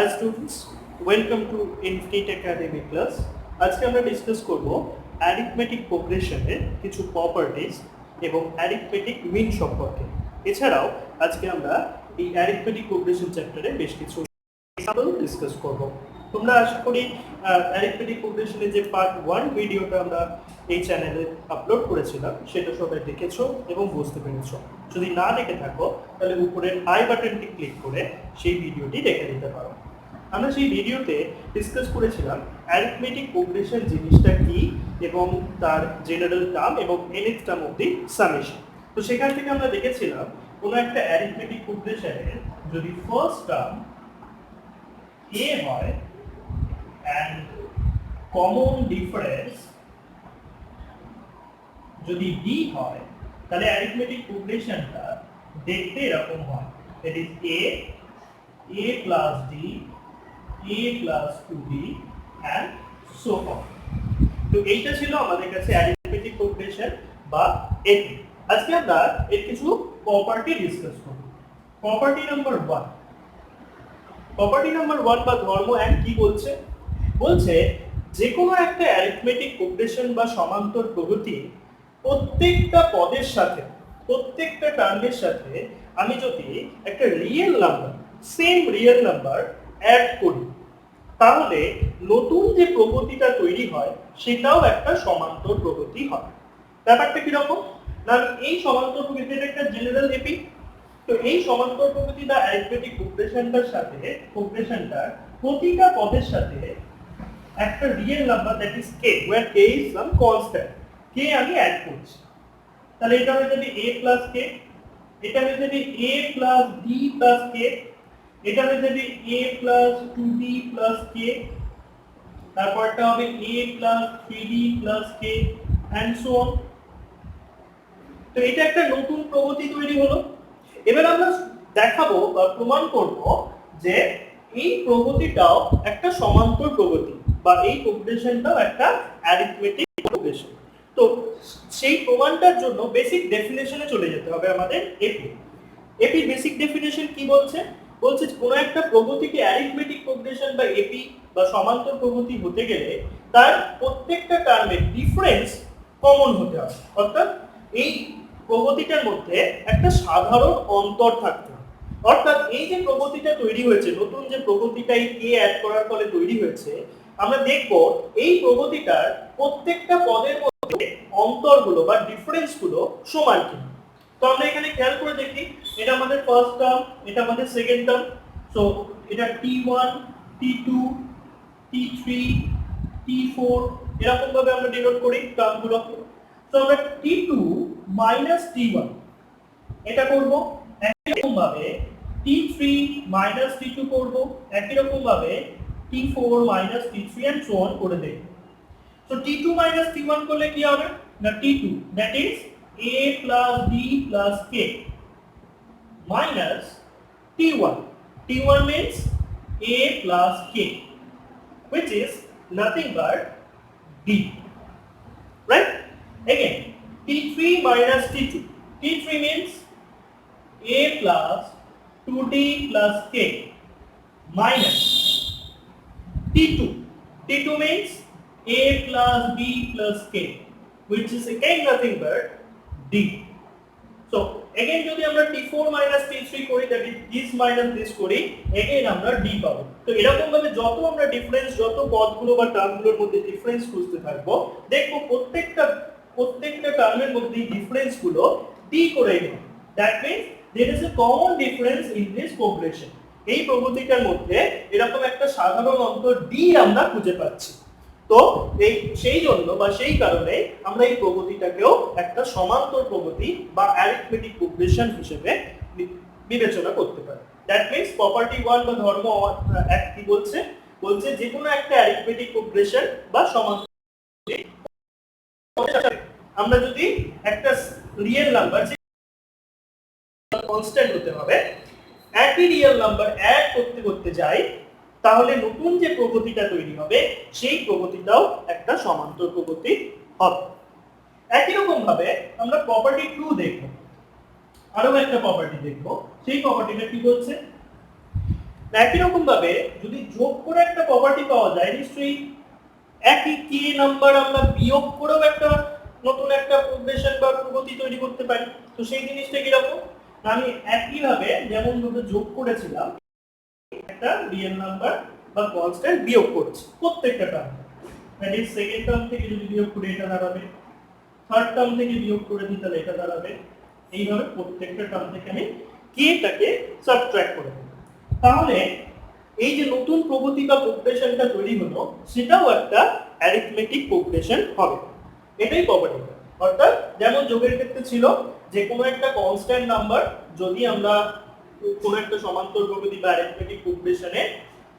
Hi students, welcome to Infinite Academy class. আজকে আমরা discuss করব অ্যারিথমেটিক প্রোগ্রেশনের কিছু প্রপার্টিজ এবং অ্যারিথমেটিক মিন সম্পর্কে। এছাড়াও আজকে আমরা এই অ্যারিথমেটিক প্রোগ্রেশন চ্যাপ্টারে বেশ কিছু এক্সাম্পল ডিসকাস করব। তোমরা আশা করি অ্যারিথমেটিক প্রোগ্রেশনের যে পার্ট 1 ভিডিওটা আমরা এই চ্যানেলে আপলোড করেছিলাম সেটা সবাই দেখেছো এবং বুঝতে পেরেছো। যদি না দেখে থাকো তাহলে উপরের আই বাটনটি ক্লিক করে সেই ভিডিওটি দেখে নিতে পারো। আমরা সেই ভিডিওতে ডিসকাস করেছিলাম অ্যারিথমেটিক প্রোগ্রেশন জিনিসটা কি এবং তার জেনারেল টার্ম এবং nth টার্ম অবধি সামেশন। তো সেখান থেকে আমরা দেখেছিলাম কোনো একটা অ্যারিথমেটিক প্রোগ্রেশনের যদি ফার্স্ট টার্ম a হয় and common difference যদি d হয় তাহলে অ্যারিথমেটিক প্রোগ্রেশনটা দেখতে এরকম হয়। that is a plus d a plus 2d and so on. তো এইটা ছিল আমাদের কাছে অ্যারিথমেটিক প্রোগ্রেশন বা এটি। আজকে আমরা এর কিছু প্রপার্টি ডিসকাস করব। প্রপার্টি নাম্বার 1, প্রপার্টি নাম্বার 1 বা ধর্ম 1 কি বলছে? বলছে যে কোনো একটা অ্যারিথমেটিক প্রোগ্রেশন বা সমান্তর প্রগতি প্রত্যেকটা পদের সাথে প্রত্যেকটা টার্মের সাথে আমি যদি একটা real number same real number add করি তাহলে নতুন যে প্রগতিটা তৈরি হয় সেটাও একটা সমান্তর প্রগতি হয়। ব্যাপারটা কি রকম না, এই সমান্তর প্রগতির একটা জেনারেল এপি। তো এই সমান্তর প্রগতি বা অ্যারিথমেটিক প্রোগ্রেশনটার সাথে প্রোগ্রেশনটার প্রতিটা পদের সাথে একটা real number that is k where k is some constant k আমি অ্যাড করছি। তাহলে এটা হয়ে যাবে a plus k, এটা হয়ে যাবে a plus d plus k, এটা হয়ে যাবে a plus 2d plus k, তারপরটা হবে a plus 3d plus k and so on। তো এটা একটা নতুন প্রগতি তৈরি হলো। এবার আমরা দেখাবো বা প্রমাণ করব যে এই প্রগতিটাও একটা সমান্তর প্রগতি বা এই প্রোগ্রেশনটাও একটা অ্যারিথমেটিক প্রোগ্রেশন। তো সেই প্রমাণটার জন্য বেসিক ডেফিনেশনে চলে যেতে হবে আমাদের এপি। এপির বেসিক ডেফিনেশন কি বলছে? বলছে কোনো একটা প্রগতিকে অ্যারিথমেটিক প্রোগ্রেশন বা এপি বা সমান্তর প্রগতি হতে গেলে তার প্রত্যেকটা টার্মের ডিফারেন্স কমন হতে হবে, অর্থাৎ এই প্রগতিটার মধ্যে একটা সাধারণ অন্তর থাকতে হবে। অর্থাৎ এই যে প্রগতিটা তৈরি হয়েছে, নতুন যে প্রগতিটা এই কে অ্যাড করার ফলে তৈরি হয়েছে, আমরা দেখব এই প্রগতিটার প্রত্যেকটা পদের মধ্যে অন্তরগুলো বা ডিফারেন্সগুলো সমান কিনা। তো আমরা এখানে খেয়াল করে দেখি, এটা আমাদের ফার্স্ট টার্ম, এটা আমাদের সেকেন্ড টার্ম। সো এটা t1 t2 t3 t4 এরকম ভাবে আমরা ডিনোট করি টার্মগুলোকে। তো আমরা t2 minus t1 এটা করব, একই রকম ভাবে t3 minus t2 করব, একই রকম ভাবে t4 minus t3 and so on করে দেব। So t2 minus t1 করলে কি হবে না, t2 that is a plus d plus k minus t1, t1 means a plus k which is nothing but d, right? Again t3 minus t2, t3 means a plus 2d plus k minus t2, t2 means a plus b plus k which is again nothing but d. So again যদি আমরা t4 minus t3 করি that is this minus this করি again আমরা d পাবো। তো এরকম ভাবে যত আমরা ডিফারেন্স, যত পদগুলো বা টার্মগুলোর মধ্যে ডিফারেন্স খুঁজতে থাকবো দেখবো প্রত্যেকটা টার্মের মধ্যে ডিফারেন্সগুলো d করে গেল। That means there is a common difference in this progression. এই প্রগতিটার মধ্যে এরকম একটা সাধারণ অন্তর d আমরা খুঁজে পাচ্ছি। তো সেই জন্য বা সেই কারণে আমরা এই প্রগতিটাকেও একটা সমান্তর প্রগতি বা অ্যারিথমেটিক প্রোগ্রেশন হিসেবে বিবেচনা করতে পারি। দ্যাট মিন্স প্রপার্টি 1 বা ধর্ম 1 কি বলছে? বলছে যে কোনো একটা অ্যারিথমেটিক প্রোগ্রেশন বা সমান্তর আমরা যদি একটা রিয়েল নাম্বার কনস্ট্যান্ট হতে হবে, একই রিয়েল নাম্বার অ্যাড করতে করতে যাই তাহলে নতুন যে প্রগতিটা তৈরি হবে সেই প্রগতিটাও একটা সমান্তর প্রগতি হবে। একই রকম ভাবে আমরা প্রপার্টি 2 দেখব, আরো একটা প্রপার্টি দেখব। সেই প্রপার্টিটা কি বলছে একই রকম ভাবে যদি যোগ করে একটা প্রপার্টি পাওয়া যায়, নিশ্চয়ই একই কে নাম্বার আমরা বিয়োগ করেও একটা নতুন একটা প্রোগ্রেশন বা প্রগতি তৈরি করতে পারি। তো সেই জিনিসটা কিরকম, আমি একই ভাবে যেমন ভাবে যোগ করেছিলাম একটা রিয়েল নাম্বার বা কনস্ট্যান্ট বিয়োগ করছি প্রত্যেকটা term, that is second term থেকে যদি বিয়োগ করে এটা দাঁড়াবে, থার্ড টার্ম থেকে বিয়োগ করে দিই তাহলে এটা দাঁড়াবে, এইভাবে প্রত্যেকটা টার্ম থেকে আমি কেটাকে সাবট্রাক্ট করে দেব। তাহলে এই যে নতুন প্রগতি বা প্রোগ্রেশনটা তৈরি হলো সেটাও একটা অ্যারিথমেটিক প্রোগ্রেশন হবে, এটাই প্রপার্টি। অর্থাৎ যেমন যোগের ক্ষেত্রে ছিল যে কোনো একটা কনস্ট্যান্ট নাম্বার যদি আমরা কোনো একটা সমান্তর প্রগতি বা অ্যারিথমেটিক প্রোগ্রেশনে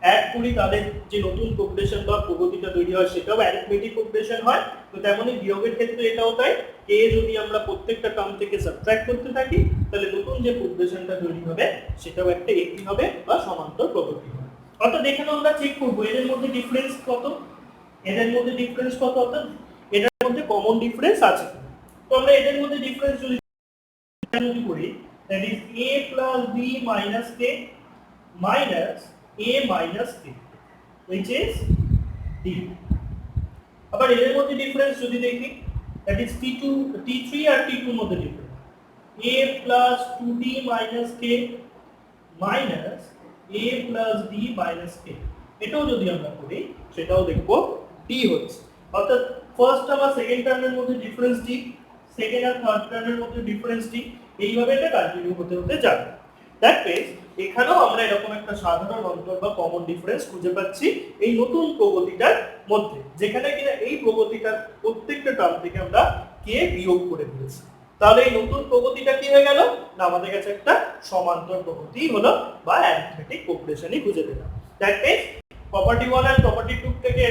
অ্যাড করি তাদের যে নতুন প্রোগ্রেশন বা প্রগতিটা তৈরি হয় সেটাও অ্যারিথমেটিক প্রোগ্রেশন হয়। তো তেমনি বিয়োগের ক্ষেত্রে এটাও তাই, কে যদি আমরা প্রত্যেকটা টার্ম থেকে সাবট্রাক্ট করতে থাকি তাহলে নতুন যে প্রোগ্রেশনটা তৈরি হবে সেটাও একটা একই হবে বা সমান্তর প্রগতি হবে। অর্থাৎ এখানে আমরা চেক করব এদের মধ্যে ডিফারেন্স কত, এদের মধ্যে ডিফারেন্স কত, অর্থাৎ এদের মধ্যে কমন ডিফারেন্স আছে। তো আমরা এদের মধ্যে ডিফারেন্স যদি করি, that is a plus b minus k minus a minus k, which is d. আবার এদের মধ্যে ডিফারেন্স যদি দেখি, that is t2 t3 R t2 এর মধ্যে difference a plus 2d minus k minus a plus d minus k, এটাও যদি আমরা করি সেটাও দেখব d হচ্ছে। অর্থাৎ ফার্স্ট টার্ম আর সেকেন্ড টার্মের মধ্যে ডিফারেন্স d, সেকেন্ড আর থার্ড টার্মের মধ্যে ডিফারেন্স d, এইভাবে এটা কন্টিনিউ হতে হতে যাবে। দ্যাট মিন্স এখানেও আমরা এরকম একটা সাধারণ অন্তর বা কমন ডিফারেন্স খুঁজে পাচ্ছি এই নতুন প্রগতিটার মধ্যে, যেখানে কিনা এই প্রগতিটার প্রত্যেকটা টার্ম থেকে আমরা কে বিয়োগ করে দিয়েছি। তাহলে এই নতুন প্রগতিটা কি হয়ে গেল না, আমাদের কাছে একটা সমান্তর প্রগতি হলো বা অ্যারিথমেটিক প্রোগ্রেশনই খুঁজে পেলাম। দ্যাট মিন্স প্রপার্টি 1 আর প্রপার্টি 2 থেকে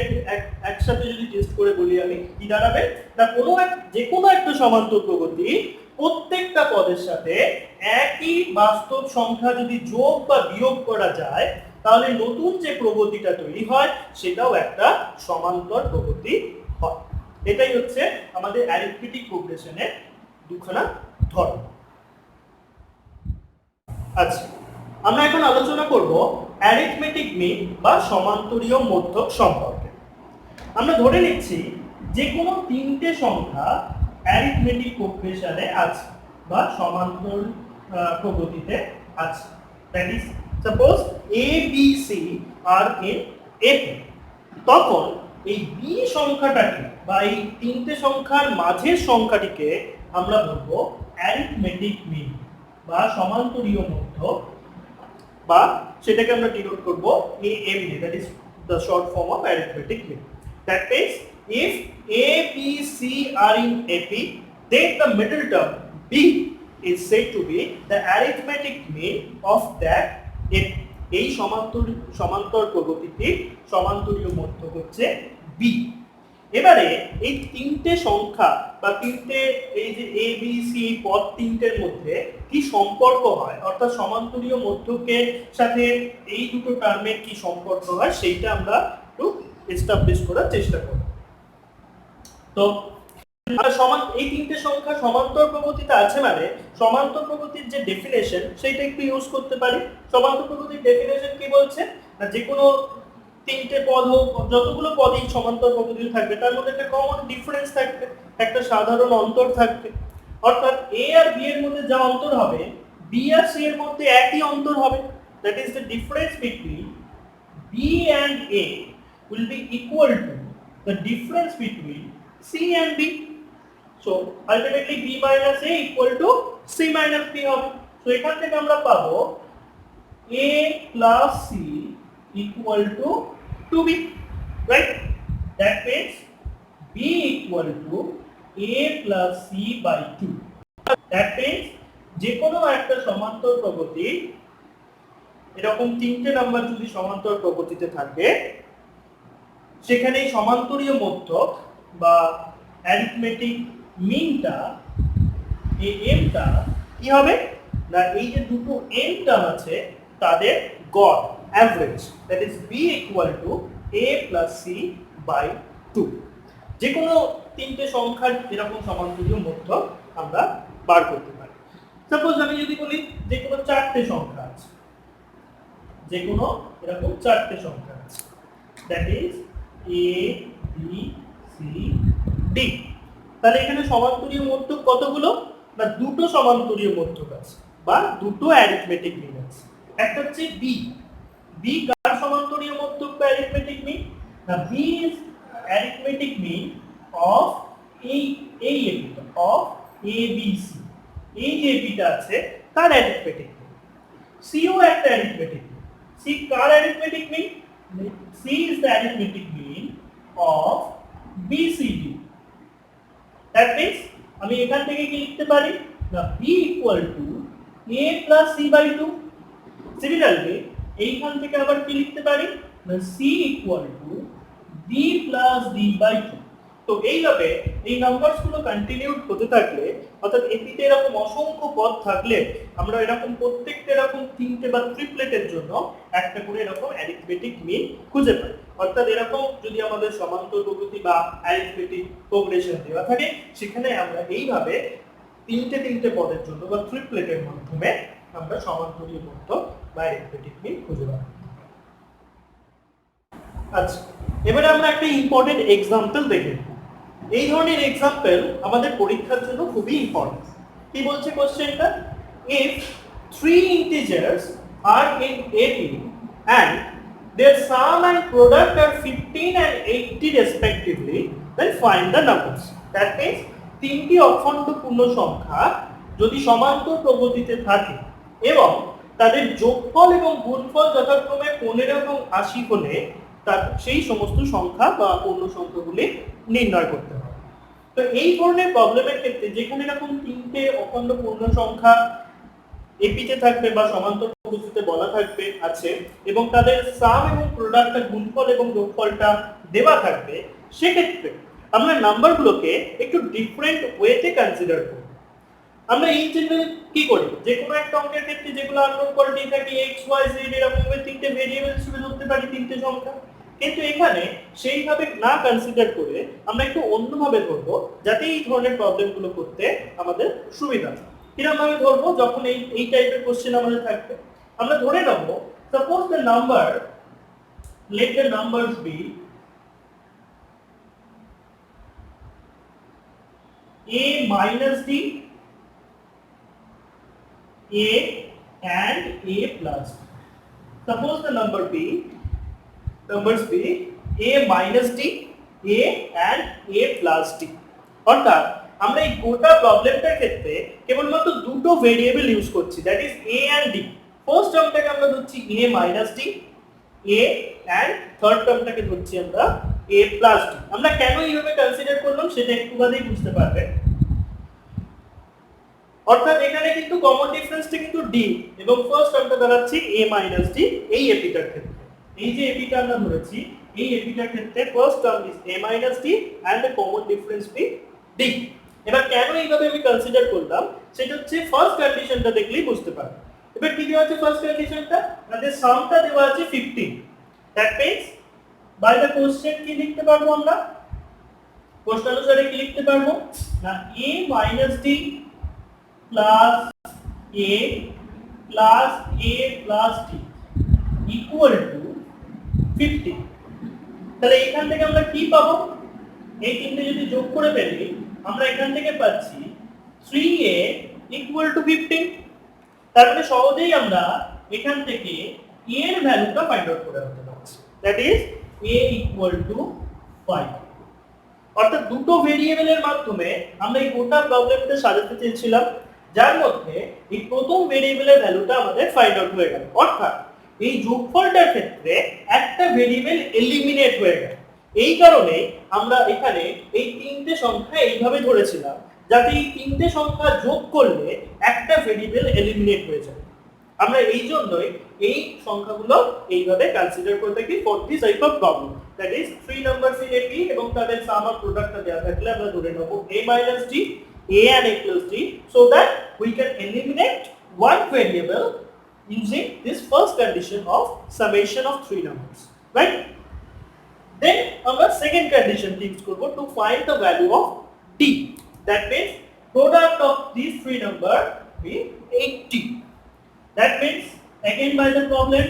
একসাথে যদি টেস্ট করে বলি আমি কি দাঁড়াবে না, যে কোনো একটা সমান্তর প্রগতি প্রত্যেকটা পদের সাথে একই বাস্তব সংখ্যা যদি যোগ বা বিয়োগ করা যায় তাহলে নতুন যে প্রগতিটা তৈরি হয় সেটাও একটা সমান্তর প্রগতি হয়। এটাই হচ্ছে আমাদের অ্যারিথমেটিক প্রোগ্রেশনের দুখানা ধরন। আচ্ছা, আমরা এখন আলোচনা করব অ্যারিথমেটিক মিন বা সমান্তরীয় মধ্যক সম্পর্কে। আমরা ধরে নিচ্ছি যে কোনো তিনটে সংখ্যা অ্যারিথমেটিক প্রোগ্রেশনে আছে বা সমান্তর প্রগতিতে আছে। That is suppose a b c আর in AP, তখন এই b সংখ্যাটাকে বা এই তিনটে সংখ্যার মাঝের সংখ্যাটিকে আমরা বলবো অ্যারিথমেটিক মিন বা সমান্তরীয় মধ্যক, বা সেটাকে আমরা ডিনোট করব AMD, that is the short form of arithmetic mean. That means if A, B, C are in AP, then the middle term B is said to be the arithmetic mean of that AP. এই সমান্তর প্রগতিটি সমান্তরীয় মধ্যক হচ্ছে B। এবারে এই তিনটে সংখ্যা বা তিনটে এই যে A B C পদ তিনটের মধ্যে কি সম্পর্ক হয়, অর্থাৎ সমান্তরীয় মধ্যকের সাথে এই দুটো টার্মের কি সম্পর্ক হয় সেইটা আমরা একটু এস্টাবলিশ করার চেষ্টা করব। তো এই তিনটে সংখ্যা সমান্তর প্রগতিতে আছে মানে সমান্তর প্রগতির যে ডেফিনেশন সেইটা একটু ইউজ করতে পারি। সমান্তর প্রগতির ডেফিনেশন কি বলছে না, যে কোনো তিনটে পদ হোক, যতগুলো পদই সমান্তর প্রগতিতে থাকবে তার মধ্যে একটা কমন ডিফারেন্স থাকবে, একটা সাধারণ অন্তর থাকবে। অর্থাৎ a আর b এর মধ্যে যা অন্তর হবে b আর c এর মধ্যে একই অন্তর হবে। That is the difference between b and a will be equal to the difference between c and b. So ultimately b minus a equal to c minus b হবে। তো এখান থেকে আমরা পাবো a plus c equal to 2b, right? That means b equal to a plus c by 2. That means যে কোনো একটা সমান্তর প্রগতি এরকম তিনটে নাম্বার যদি সমান্তর প্রগতিতে থাকে সেখানে এই সমান্তরীয় মধ্যক বা অ্যারিথমেটিক মিনটা এই এমটা কি হবে না, এই যে দুটো এম টার্ম আছে তাদের গড় average, that is b equal to a plus c by 2। যে কোনো তিনটে সংখ্যার এরকম সমান্তরীয় মধ্যক আমরা বার করতে পারি। সাপোজ আমি যদি বলি যে কোনো চারটে সংখ্যা আছে, যে কোনো এরকম চারটে সংখ্যা আছে, that is A B C D. তাহলে এখানে সমান্তরীয় মধ্যক কতগুলো? না দুটো সমান্তরীয় মধ্যক আছে বা দুটো অ্যারিথমেটিক মিন আছে। একটা হচ্ছে বি। বি কার সমান্তরীয় মধ্যক বা অ্যারিথমেটিক মিন? না B is arithmetic mean of এই এপিটা অফ এ বি সি। এই যে এপিটা আছে তার অ্যারিথমেটিক মিন। সিও একটা অ্যারিথমেটিক মিন। সি কার arithmetic mean? C is the arithmetic mean of B C D. That means আমি এখান থেকে কি লিখতে পারি? না b equal to a plus c by 2। Similarly এইখান থেকে আবার কি লিখতে পারি? না c equal to b plus d by 2। তো এইভাবে এই নাম্বারস গুলো কন্টিনিউড হতে থাকলে, অর্থাৎ এপিতে এরকম অসংখ্য পদ থাকলে আমরা এরকম প্রত্যেকটা এরকম তিনটে বা ট্রিপলেটের জন্য একটা করে এরকম অ্যারিথমেটিক মিন খুঁজে পাই। অর্থাৎ এরকম যদি আমাদের সমান্তর প্রগতি বা অ্যারিথমেটিক প্রোগ্রেশন দেওয়া থাকে, সেখানে আমরা এইভাবে তিনটে পদের জন্য বা ট্রিপলেটের মাধ্যমে আমরা সমান্তরীয় মধ্যক বা অ্যারিথমেটিক মিন খুঁজে পাই। আচ্ছা, এবারে আমরা একটা ইম্পর্টেন্ট এক্সাম্পল দেখে নেব। এই ধরনের এক্সাম্পল আমাদের পরীক্ষার জন্য খুবই ইম্পর্টেন্ট। কি বলছে কোশ্চেনটা? If 3 integers are in AP and their sum and product are 15 and 80 respectively, then find the numbers. That means তিনটি অখণ্ড পূর্ণ সংখ্যা যদি সমান্তর প্রগতিতে থাকে এবং তাদের যোগফল এবং গুণফল যথাক্রমে 15 এবং 80 হলে তার সেই সমস্ত সংখ্যা বা পূর্ণ সংখ্যাগুলি নির্ণয় করতে হবে। তো এই ধরনের প্রবলেমের ক্ষেত্রে যেখানে এরকম তিনটে অখণ্ড পূর্ণ সংখ্যা এপিতে থাকবে বা সমান্তর প্রগতিতে বলা থাকবে আছে এবং তাদের সাম এবং প্রোডাক্টের গুণফল এবং যোগফলটা দেওয়া থাকবে, সেক্ষেত্রে আমরা নাম্বারগুলোকে একটু ডিফারেন্ট ওয়েতে কনসিডার করব। আমরা ইন জেনারেল কি করি? যে কোনো একটা অঙ্কের ক্ষেত্রে যেগুলো আননোন কোয়ান্টিটি থাকে x y z এরকম ভাবে তিনটে ভেরিয়েবল হিসেবে ধরতে পারি তিনটে সংখ্যা। কিন্তু এখানে সেইভাবে না কনসিডার করে আমরা একটু অন্যভাবে ধরবো, যাতে এই ধরনের প্রবলেমগুলো করতে আমাদের সুবিধা হয়। কিরকম ভাবে ধরবো? যখন এই টাইপের কোশ্চেন আমাদের থাকবে, আমরা ধরে নেব suppose the number, let the numbers B a minus d, a and a plus d. Suppose the numbers be a minus d, a and a plus d. অর্থাৎ আমরা এই গোটা প্রবলেমটার ক্ষেত্রে কেবলমাত্র দুটো ভেরিয়েবল ইউজ করছি, that is a and d। First টার্মটাকে আমরা ধরছি a minus d, a and third টার্মটাকে ধরছি আমরা a plus d। আমরা কেন এইভাবে কনসিডার করলাম সেটা একটু বাদেই বুঝতে পারবেন। অর্থাৎ এখানে কিন্তু কমন ডিফারেন্সটা কিন্তু d এবং ফার্স্ট টার্মটা দাঁড়াচ্ছে a minus d এই এপিটার ক্ষেত্রে। এই যে এপিটা আমরা ধরেছি, এই এপিটার ক্ষেত্রে first term is a minus d and the common difference be d। এবার কেন এইভাবে আমি কনসিডার করলাম সেটা হচ্ছে ফার্স্ট কন্ডিশনটা দেখলেই বুঝতে পারবেন। এবার কি দেওয়া আছে ফার্স্ট কন্ডিশনটা? আমাদের সামটা দেওয়া আছে 15। That means by the question কি লিখতে পারবো আমরা? কোশ্চেন অনুসারে কি লিখতে পারবো? না a minus d plus a plus a plus d equal to 15। তাহলে এখান থেকে আমরা কি পাবো? এই তিনটে যদি যোগ করে ফেলি আমরা এখান থেকে পাচ্ছি 3a equal to 15। তার মানে সহজেই আমরা এখান থেকে a এর ভ্যালুটা ফাইন্ড আউট করে আনতে পারছি, that is a equal to 5। অর্থাৎ দুটো ভেরিয়েবলের মাধ্যমে আমরা এই গোটা প্রবলেমটা সাজাতে চেয়েছিলাম, যার মধ্যে এই প্রথম ভেরিয়েবলের ভ্যালুটা আমাদের ফাইন্ড আউট হয়ে গেল। অর্থাৎ এই যোগফলটার ক্ষেত্রে একটা ভেরিয়েবল এলিমিনেট হয়ে গেল। এই কারণে আমরা এখানে এই তিনটে সংখ্যা এইভাবে ধরেছিলাম, যাতে এই তিনটে সংখ্যা যোগ করলে একটা ভেরিয়েবল এলিমিনেট হয়ে যায়। আমরা এই জন্যই এই সংখ্যাগুলো এইভাবে কনসিডার করে থাকি for this type of problem, that is 3 numbers in AP এবং তাদের সাম অর প্রোডাক্টটা দেওয়া থাকলে আমরা ধরে নেব a minus d, a and a plus d, so that we can eliminate one variable using this first condition of summation of 3 numbers, right? Then our second condition use করব to find the value of d, that means product of these 3 number be 80. That means again by the problem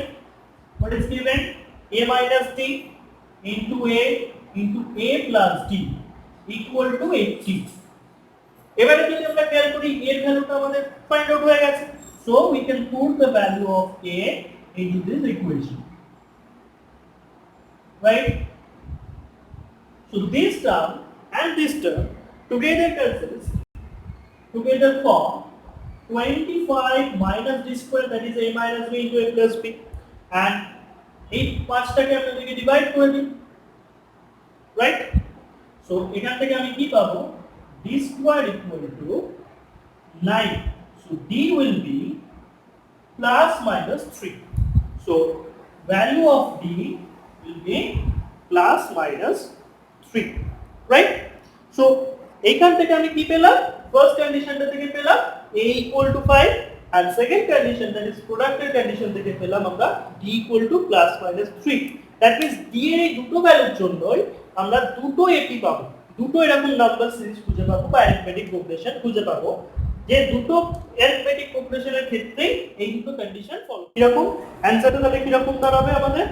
what is given? A minus D into A plus D equal to 80. এবারে যদি আমরা খেয়াল করি এর ভ্যালুটা আমাদের find out হয়ে গেছে, so we can put the value of A into this equation, right? So this term and this term together form 25 minus D square, that is A minus B into A plus B, and এই পাঁচটাকে আমরা যদি divide করে দিই, right? So এখান থেকে আমি কি পাবো? D square equal to 9. So D will be plus minus 3. So value of D will be plus minus 3, right? So এইখান থেকে আমি কি পেলাম? ফার্স্ট কন্ডিশনটা থেকে পেলাম A equal to 5, and second condition, that is producted condition থেকে পেলাম আমরা D equal to plus minus 3. That means D এর এই দুটো ভ্যালুর জন্যই আমরা দুটো AP পাবো, দুটো এরকম নাম্বার সিরিজ খুঁজে পাবো বা অ্যারিথমেটিক প্রোগ্রেশন খুঁজে পাবো, যে দুটো অ্যারিথমেটিক প্রোগ্রেশনের ক্ষেত্রে এই দুটো কন্ডিশন ফলো। এরকম অ্যানসারটা তাহলে কি রকম দাঁড়াবে আমাদের?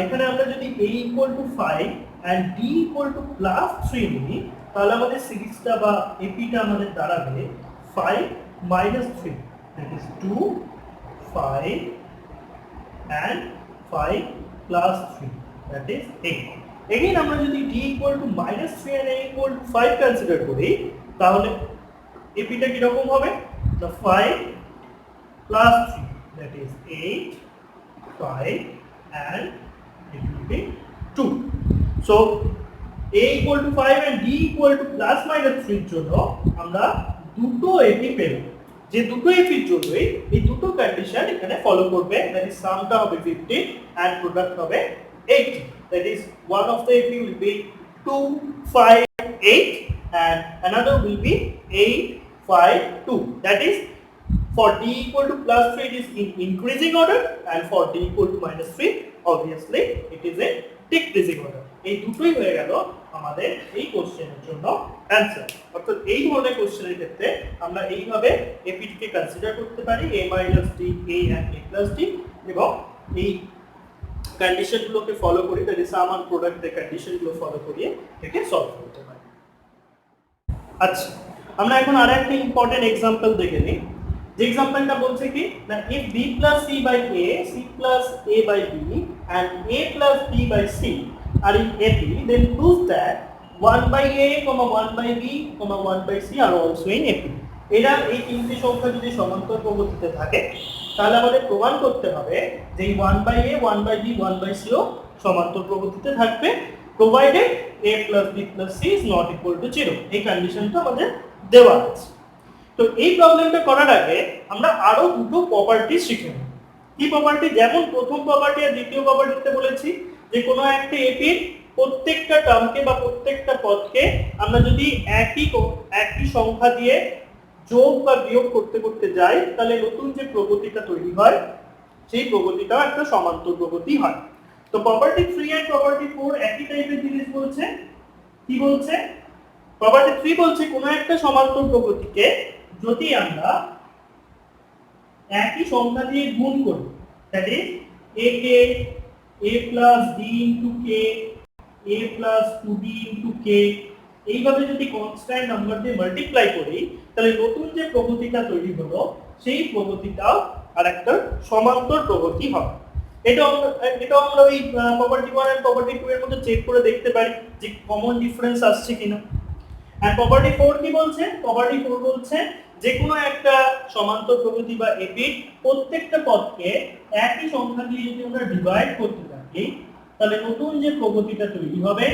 এখানে আমরা যদি A equal to 5 and D equal to plus 3 নিই, তাহলে আমাদের সিরিজটা বা এপিটা আমাদের দাঁড়াবে 5 minus 3, that is 2, 5 and 5 plus 3, that is 8. Again আমরা যদি D equal to minus 3 and A equal to 5 consider করি, তাহলে এপিটা কি রকম হবে? The 5 plus 3, that is 8, 5 and it will be 2. So A equal to 5 and D equal to plus minus 3 এর জন্য আমরা দুটো এপি পেলাম, যে দুটো এপির জন্যই এই দুটো কন্ডিশন এখানে ফলো করবে, that is সামটা হবে 50 and প্রোডাক্ট হবে 80. That is one of the AP will be 2, 5, 8 and another will be 8, 5, 2. That is for D equal to plus 3 it is in increasing order, and for D equal to minus 3 obviously it is a decreasing order. এই দুটোই হয়ে গেল আমাদের এই কোশ্চেনের জন্য answer. অর্থাৎ এই ধরনের কোশ্চেনের ক্ষেত্রে আমরা এইভাবে এপিটিকে কনসিডার করতে পারি A minus D, A and A plus D, এবং এই কন্ডিশনগুলোকে ফলো করি, তাহলে সাম অ্যান্ড প্রোডাক্টের কন্ডিশনগুলো ফলো করিয়ে এটাকে সলভ করতে পারি। আচ্ছা, আমরা এখন আরেকটা ইম্পর্টেন্ট एग्जांपल দেখে নিই। যে एग्जांपलটা বলছে কি না, if B plus C by A, C plus A by B and A plus B by C are in AP, then prove that 1 by A, 1 by B, 1 by C are also in AP. এরা এই তিনটি সংখ্যা যদি সমান্তর প্রগতিতে থাকে, তাহলে আমাদের প্রমাণ করতে হবে যে 1 by A, 1 by B, 1 by C ও সমান্তর প্রগতিতে থাকবে, provided A plus B plus C is not equal to 0. এই কন্ডিশনটা আমাদের দেওয়া আছে। তো এই প্রবলেমটা করার আগে আমরা আরো দুটো প্রপার্টি শিখে নেব। কি প্রপার্টি? যেমন প্রথম প্রপার্টি আর দ্বিতীয় প্রপার্টিতে বলেছি যে কোনো একটা এপির প্রত্যেকটা টার্মকে বা প্রত্যেকটা পদকে আমরা যদি একই সংখ্যা দিয়ে যোগ বা বিয়োগ করতে করতে যাই, তাহলে নতুন যে প্রগতিটা তৈরি হয় সেই প্রগতিটাও একটা সমান্তর প্রগতি হয়। তো প্রপার্টি 3 এন্ড প্রপার্টি 4 একই টাইপের জিনিস বলছে। কি বলছে? প্রপার্টি 3 বলছে কোনো একটা সমান্তর প্রগতিকে যদি আমরা একই সংখ্যা দিয়ে গুণ করি, that is a K a plus d into k, a plus 2b into k, এইভাবে যদি কনস্ট্যান্ট নাম্বার দিয়ে মাল্টিপ্লাই করি, তাহলে নতুন যে প্রগতিটা তৈরি হলো সেই প্রগতিটাও আরেকটা সমান্তর প্রগতি হবে। এটা আমরা ওই প্রপার্টি 1 এন্ড প্রপার্টি 2 এর মধ্যে চেক করে দেখতে পারি যে কমন ডিফারেন্স আসছে কিনা। আর প্রপার্টি 4 কি বলছে? প্রপার্টি 4 বলছে যে কোনো একটা সমান্তর প্রগতি বা এপির প্রত্যেকটা পদকে একই সংখ্যা দিয়ে যদি আমরা ডিভাইড করতে থাকি, তাহলে নতুন যে প্রগতিটা তৈরি হবে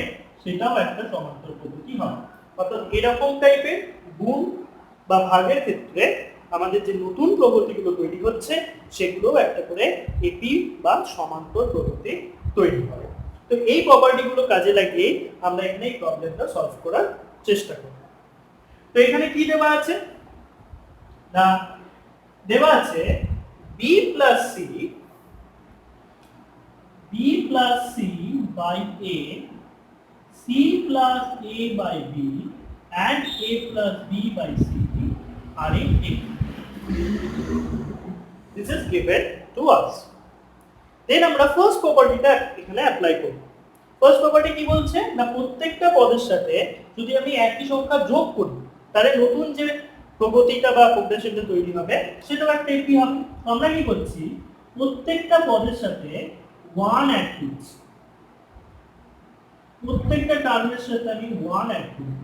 সেটাও একটা সমান্তর প্রগতি হবে। অর্থাৎ এরকম টাইপের গুণ বা ভাগের ক্ষেত্রে আমাদের যে নতুন প্রগতিগুলো তৈরি হচ্ছে সেগুলো একটা করে এপি বা সমান্তর প্রগতি তৈরি হবে। তো এই প্রপার্টিগুলো কাজে লাগিয়ে আমরা এখানে এই প্রবলেমটা সলভ করার চেষ্টা করব। তো এখানে কি দেওয়া আছে না, দেওয়া আছে b plus c by a, c plus a by b and a plus b by c are in A. This is given to us. দেন আমরা ফার্স্ট প্রপার্টিটা এখানে অ্যাপ্লাই করব। ফার্স্ট প্রপার্টি কি বলছে না প্রত্যেকটা পদের সাথে যদি আমি একই সংখ্যা যোগ করি তাহলে নতুন যে প্রগতিটা বা প্রোগ্রেশনটা তৈরি হবে সেটাও একটা একই হবে। তো আমরা কি করছি প্রত্যেকটা পদের সাথে 1 অ্যাড করছি, প্রত্যেকটা টার্মের সাথে আমি 1 অ্যাড করি,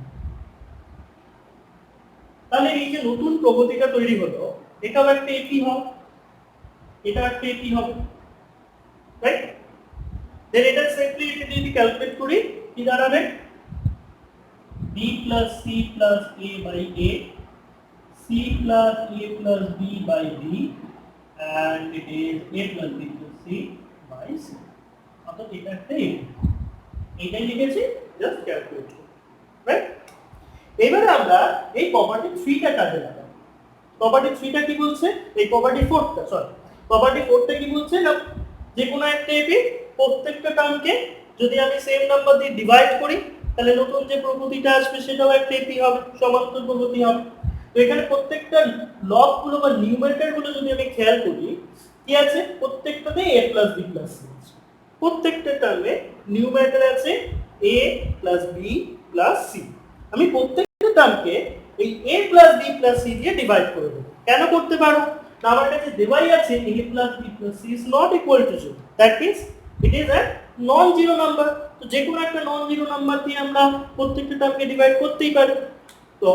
তাহলে এই যে নতুন প্রগতিটা তৈরি হলো এটাও একটা এপি হবে, এটা একটা এপি হবে, রাইট? দেন এটা সিম্পলি যদি ক্যালকুলেট করি কি দাঁড়াবে b plus c plus a by a, c plus a plus b by b, and it is a plus b plus c by c. অর্থাৎ এটা একটা এপি, এইটাই লিখেছি, জাস্ট ক্যালকুলেট করুন, রাইট? এবারে আমরা এই প্রপার্টি 3টা কাজে লাগাবো। প্রপার্টি 3টা কি বলছে, এই প্রপার্টি 4টা, সরি প্রপার্টি 4টা কি বলছে না যে কোনো একটা এপি প্রত্যেকটা টার্মকে যদি আমি সেম নাম্বার দিয়ে ডিভাইড করি তাহলে নতুন যে প্রগতিটা আসবে সেটাও একটা এপি হবে, সমান্তর প্রগতি হবে। তো এখানে প্রত্যেকটা লগগুলো বা নিউমারেটরগুলো যদি আমি খেয়াল করি কি আছে প্রত্যেকটাতে a plus b plus c আছে, প্রত্যেকটা টার্মে নিউমারেটর আছে a plus b plus c। আমি প্রত্যেকটা টার্মকে এই a plus b plus c দিয়ে ডিভাইড করে দেব। কেন করতে পারো না আমার কাছে দেওয়াই আছে a plus b plus c is not equal to 0, that means it is a non zero number. তো যে কোনো একটা নন জিরো নাম্বার দিয়ে আমরা প্রত্যেকটা টার্মকে ডিভাইড করতেই পারি। তো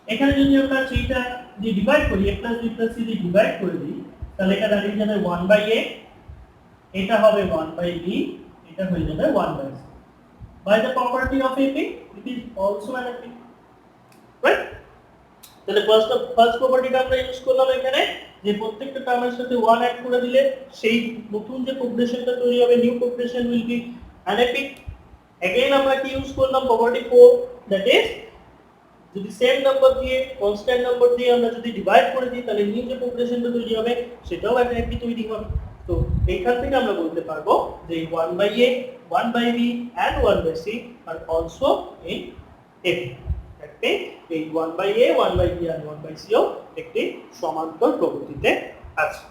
এখানে যদি আমরা সেইটা দিয়ে ডিভাইড করি a plus b plus c দিয়ে ডিভাইড করে দিই তাহলে এটা দাঁড়িয়ে যাবে 1 by a, এটা হবে 1 by b, এটা হয়ে যাবে 1 by c। by the property of AP it is also an AP, right? তাহলে ফার্স্ট প্রপার্টিটা আমরা ইউজ করলাম এখানে যে প্রত্যেকটা টার্মের সাথে 1 অ্যাড করে দিলে সেই নতুন যে প্রোগ্রেশনটা তৈরি হবে new progression will be an AP। Again আমরা কি ইউজ করলাম প্রপার্টি 4, দ্যাট ইজ যদি সেম নাম্বার দিয়ে কনস্ট্যান্ট নাম্বার দিয়ে আমরা যদি ডিভাইড করে দিই তাহলে নিউ যে প্রোগ্রেশনটা তৈরি হবে সেটাও একটা AP তৈরি হবে। তো এইখান থেকে আমরা বলতে পারবো যে 1 by a, 1 by b and 1 by c are also in AP। একটি এই 1 by a, 1 by b and 1 by c ও একটি সমান্তর প্রগতিতে আছে।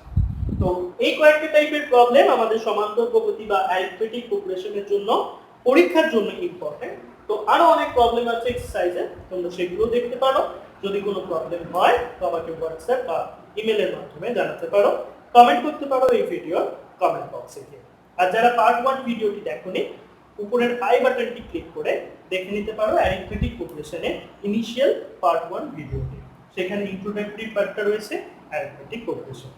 তো এই কয়েকটা টাইপের প্রবলেম আমাদের সমান্তর প্রগতি বা অ্যারিথমেটিক প্রোগ্রেশনের জন্য পরীক্ষার জন্য ইম্পর্টেন্ট। তো আরো অনেক প্রবলেম আছে এক্সারসাইজে, তোমরা সেগুলো দেখতে পারো। যদি কোনো প্রবলেম হয় তো আমাকে হোয়াটসঅ্যাপ বা ইমেলের মাধ্যমে জানাতে পারো, কমেন্ট করতে পারো এই ভিডিওর কমেন্ট বক্সে গিয়ে। আর যারা পার্ট 1 ভিডিওটি দেখোনি উপরের আই বাটনটি ক্লিক করে দেখে নিতে পারো অ্যারিথমেটিক প্রোগ্রেশনের ইনিশিয়াল পার্ট 1 ভিডিওটি, সেখানে ইন্ট্রোডাক্টরি পার্টটা রয়েছে অ্যারিথমেটিক প্রোগ্রেশন।